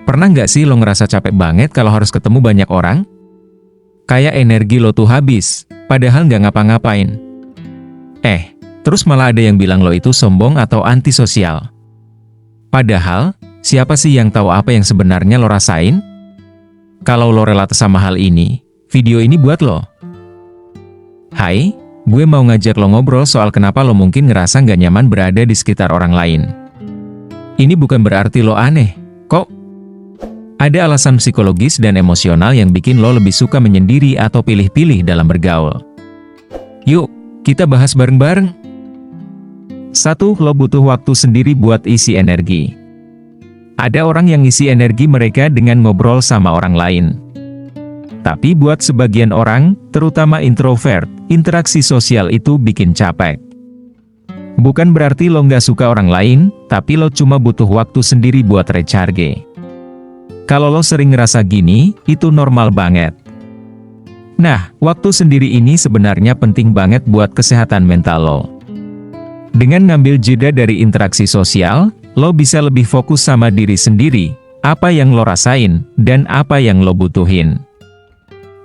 Pernah nggak sih lo ngerasa capek banget kalau harus ketemu banyak orang? Kayak energi lo tuh habis, padahal nggak ngapa-ngapain. Terus malah ada yang bilang lo itu sombong atau antisosial. Padahal, siapa sih yang tahu apa yang sebenarnya lo rasain? Kalau lo relate sama hal ini, video ini buat lo. Hai, gue mau ngajak lo ngobrol soal kenapa lo mungkin ngerasa nggak nyaman berada di sekitar orang lain. Ini bukan berarti lo aneh, kok. Ada alasan psikologis dan emosional yang bikin lo lebih suka menyendiri atau pilih-pilih dalam bergaul. Yuk, kita bahas bareng-bareng. 1. Lo butuh waktu sendiri buat isi energi. Ada orang yang isi energi mereka dengan ngobrol sama orang lain. Tapi buat sebagian orang, terutama introvert, interaksi sosial itu bikin capek. Bukan berarti lo nggak suka orang lain, tapi lo cuma butuh waktu sendiri buat recharge. Kalau lo sering ngerasa gini, itu normal banget. Nah, waktu sendiri ini sebenarnya penting banget buat kesehatan mental lo. Dengan ngambil jeda dari interaksi sosial, lo bisa lebih fokus sama diri sendiri, apa yang lo rasain, dan apa yang lo butuhin.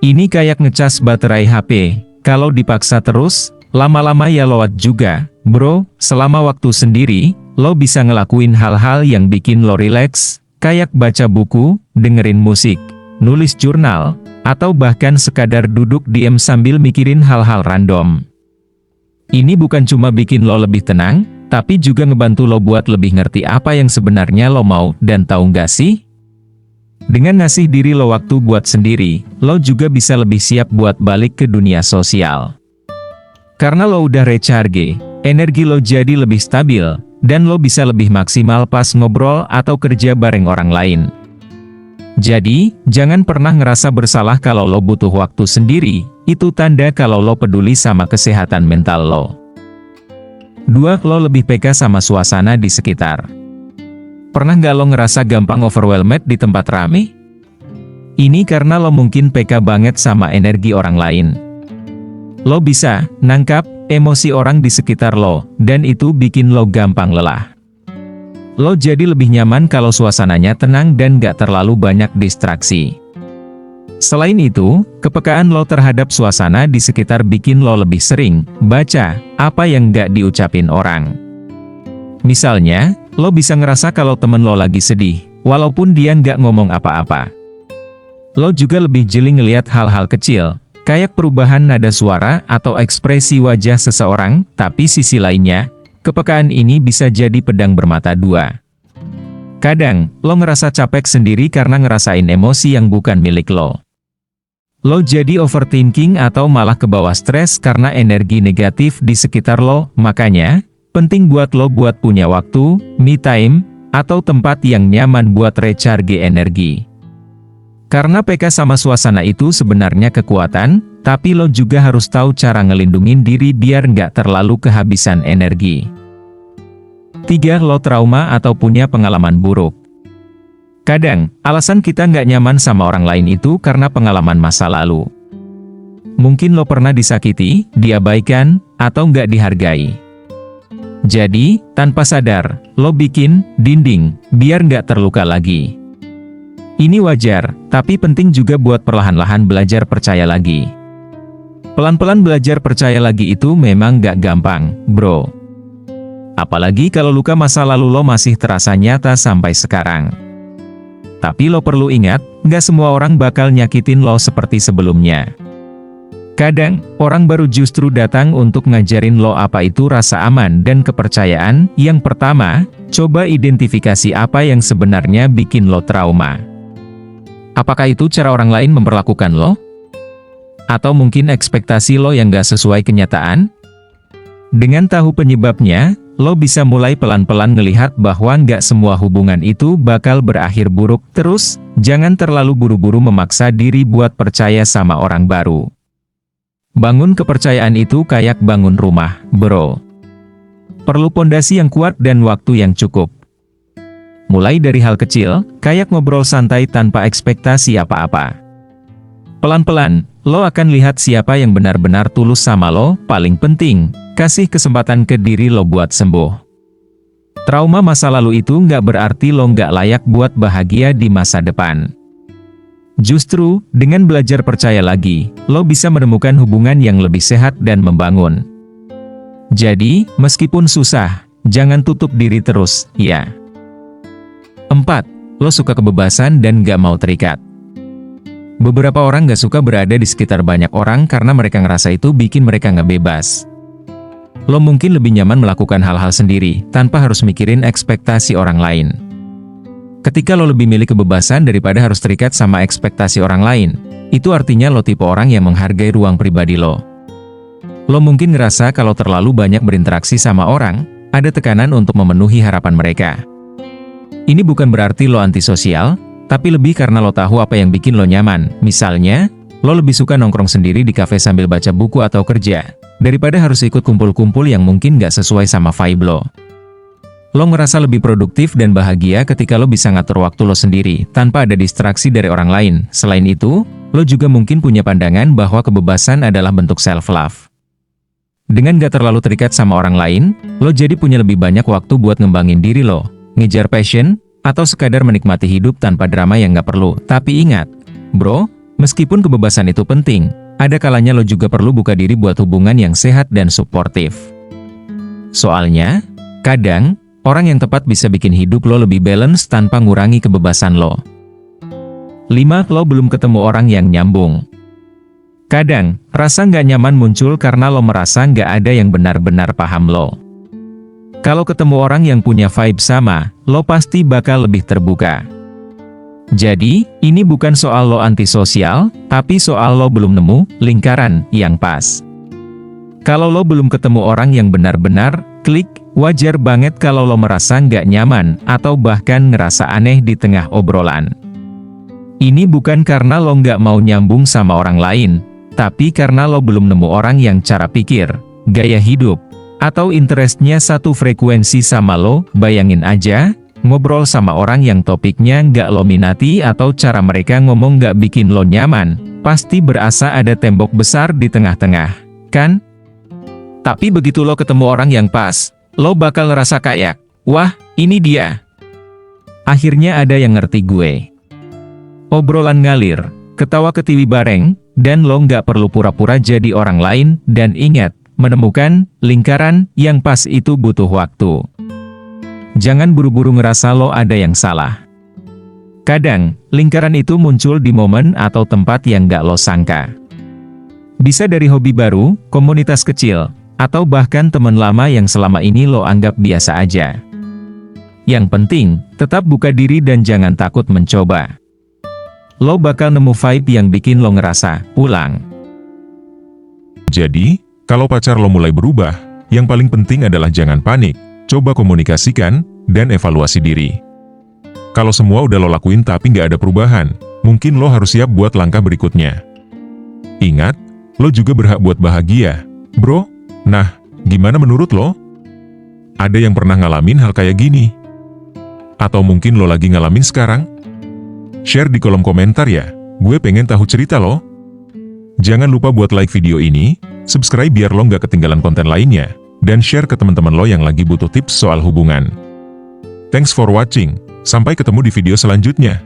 Ini kayak ngecas baterai HP, kalau dipaksa terus, lama-lama ya lewat juga, bro. Selama waktu sendiri, lo bisa ngelakuin hal-hal yang bikin lo rileks, kayak baca buku, dengerin musik, nulis jurnal, atau bahkan sekadar duduk diem sambil mikirin hal-hal random. Ini bukan cuma bikin lo lebih tenang, tapi juga ngebantu lo buat lebih ngerti apa yang sebenarnya lo mau dan tahu nggak sih? Dengan ngasih diri lo waktu buat sendiri, lo juga bisa lebih siap buat balik ke dunia sosial. Karena lo udah recharge, energi lo jadi lebih stabil, dan lo bisa lebih maksimal pas ngobrol atau kerja bareng orang lain. Jadi, jangan pernah ngerasa bersalah kalau lo butuh waktu sendiri, itu tanda kalau lo peduli sama kesehatan mental lo. 2. Lo lebih peka sama suasana di sekitar. Pernah nggak lo ngerasa gampang overwhelmed di tempat rame? Ini karena lo mungkin peka banget sama energi orang lain. Lo bisa nangkap emosi orang di sekitar lo, dan itu bikin lo gampang lelah. Lo jadi lebih nyaman kalau suasananya tenang dan gak terlalu banyak distraksi. Selain itu, kepekaan lo terhadap suasana di sekitar bikin lo lebih sering baca apa yang gak diucapin orang. Misalnya, lo bisa ngerasa kalau temen lo lagi sedih, walaupun dia gak ngomong apa-apa. Lo juga lebih jeli ngeliat hal-hal kecil, kayak perubahan nada suara atau ekspresi wajah seseorang, tapi sisi lainnya, kepekaan ini bisa jadi pedang bermata dua. Kadang, lo ngerasa capek sendiri karena ngerasain emosi yang bukan milik lo. Lo jadi overthinking atau malah kebawa stres karena energi negatif di sekitar lo, makanya, penting buat lo buat punya waktu, me time, atau tempat yang nyaman buat recharge energi. Karena peka sama suasana itu sebenarnya kekuatan, tapi lo juga harus tahu cara ngelindungin diri biar nggak terlalu kehabisan energi. 3. Lo trauma atau punya pengalaman buruk. Kadang, alasan kita nggak nyaman sama orang lain itu karena pengalaman masa lalu. Mungkin lo pernah disakiti, diabaikan, atau nggak dihargai. Jadi, tanpa sadar, lo bikin dinding biar nggak terluka lagi. Ini wajar, tapi penting juga buat perlahan-lahan belajar percaya lagi. Pelan-pelan belajar percaya lagi itu memang gak gampang, bro. Apalagi kalau luka masa lalu lo masih terasa nyata sampai sekarang. Tapi lo perlu ingat, gak semua orang bakal nyakitin lo seperti sebelumnya. Kadang, orang baru justru datang untuk ngajarin lo apa itu rasa aman dan kepercayaan. Yang pertama, coba identifikasi apa yang sebenarnya bikin lo trauma. Apakah itu cara orang lain memperlakukan lo? Atau mungkin ekspektasi lo yang gak sesuai kenyataan? Dengan tahu penyebabnya, lo bisa mulai pelan-pelan ngelihat bahwa nggak semua hubungan itu bakal berakhir buruk. Terus, jangan terlalu buru-buru memaksa diri buat percaya sama orang baru. Bangun kepercayaan itu kayak bangun rumah, bro. Perlu pondasi yang kuat dan waktu yang cukup. Mulai dari hal kecil, kayak ngobrol santai tanpa ekspektasi apa-apa. Pelan-pelan, lo akan lihat siapa yang benar-benar tulus sama lo. Paling penting, kasih kesempatan ke diri lo buat sembuh. Trauma masa lalu itu nggak berarti lo nggak layak buat bahagia di masa depan. Justru, dengan belajar percaya lagi, lo bisa menemukan hubungan yang lebih sehat dan membangun. Jadi, meskipun susah, jangan tutup diri terus, ya. 4. Lo suka kebebasan dan nggak mau terikat. Beberapa orang nggak suka berada di sekitar banyak orang karena mereka ngerasa itu bikin mereka nggak bebas. Lo mungkin lebih nyaman melakukan hal-hal sendiri, tanpa harus mikirin ekspektasi orang lain. Ketika lo lebih milih kebebasan daripada harus terikat sama ekspektasi orang lain, itu artinya lo tipe orang yang menghargai ruang pribadi lo. Lo mungkin ngerasa kalau terlalu banyak berinteraksi sama orang, ada tekanan untuk memenuhi harapan mereka. Ini bukan berarti lo antisosial, tapi lebih karena lo tahu apa yang bikin lo nyaman. Misalnya, lo lebih suka nongkrong sendiri di kafe sambil baca buku atau kerja, daripada harus ikut kumpul-kumpul yang mungkin gak sesuai sama vibe lo. Lo ngerasa lebih produktif dan bahagia ketika lo bisa ngatur waktu lo sendiri, tanpa ada distraksi dari orang lain. Selain itu, lo juga mungkin punya pandangan bahwa kebebasan adalah bentuk self-love. Dengan gak terlalu terikat sama orang lain, lo jadi punya lebih banyak waktu buat ngembangin diri lo, ngejar passion, atau sekadar menikmati hidup tanpa drama yang gak perlu. Tapi ingat, bro, meskipun kebebasan itu penting, ada kalanya lo juga perlu buka diri buat hubungan yang sehat dan suportif. Soalnya, kadang, orang yang tepat bisa bikin hidup lo lebih balance tanpa ngurangi kebebasan lo. 5. Lo belum ketemu orang yang nyambung. Kadang, rasa nggak nyaman muncul karena lo merasa nggak ada yang benar-benar paham lo. Kalau ketemu orang yang punya vibe sama, lo pasti bakal lebih terbuka. Jadi, ini bukan soal lo antisosial, tapi soal lo belum nemu lingkaran yang pas. Kalau lo belum ketemu orang yang benar-benar klik, wajar banget kalau lo merasa nggak nyaman atau bahkan ngerasa aneh di tengah obrolan. Ini bukan karena lo nggak mau nyambung sama orang lain, tapi karena lo belum nemu orang yang cara pikir, gaya hidup, atau interestnya satu frekuensi sama lo. Bayangin aja, ngobrol sama orang yang topiknya nggak lo minati atau cara mereka ngomong nggak bikin lo nyaman, pasti berasa ada tembok besar di tengah-tengah, kan? Tapi begitu lo ketemu orang yang pas, lo bakal ngerasa kayak, wah, ini dia. Akhirnya ada yang ngerti gue. Obrolan ngalir, ketawa ketiwi bareng, dan lo nggak perlu pura-pura jadi orang lain. Dan ingat, menemukan lingkaran yang pas itu butuh waktu. Jangan buru-buru ngerasa lo ada yang salah. Kadang, lingkaran itu muncul di momen atau tempat yang nggak lo sangka. Bisa dari hobi baru, komunitas kecil, atau bahkan teman lama yang selama ini lo anggap biasa aja. Yang penting, tetap buka diri dan jangan takut mencoba. Lo bakal nemu vibe yang bikin lo ngerasa pulang. Jadi, kalau pacar lo mulai berubah, yang paling penting adalah jangan panik, coba komunikasikan, dan evaluasi diri. Kalau semua udah lo lakuin tapi nggak ada perubahan, mungkin lo harus siap buat langkah berikutnya. Ingat, lo juga berhak buat bahagia, bro. Nah, gimana menurut lo? Ada yang pernah ngalamin hal kayak gini? Atau mungkin lo lagi ngalamin sekarang? Share di kolom komentar ya, gue pengen tahu cerita lo. Jangan lupa buat like video ini, subscribe biar lo nggak ketinggalan konten lainnya, dan share ke teman-teman lo yang lagi butuh tips soal hubungan. Thanks for watching, sampai ketemu di video selanjutnya.